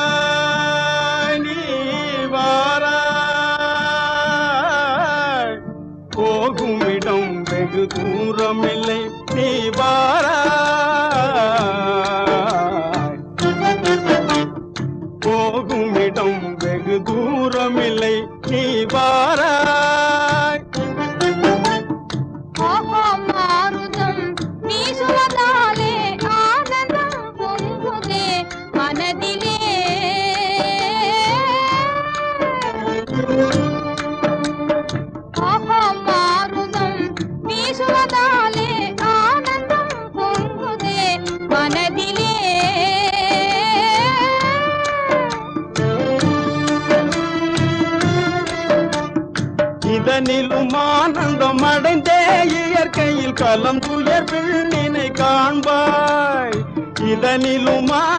வாராய் நீ வாராய் போகுமிடம் வெகு தூரமில்லை நீ வாராய் போகுமிடம் வெகு தூரமில்லை நீ வாராய் மாருதம் வீசுவதாலே ஆனந்தம் பொங்குதே மனதிலே மாருதம் வீசுவதாலே ஆனந்தம் பொங்குதே மனதிலே இதனிலும் ஆனந்தம் அடைந்தே இயற்கையில் கலம் துயர் பெண்ணினை காண்பாய் இதனிலும்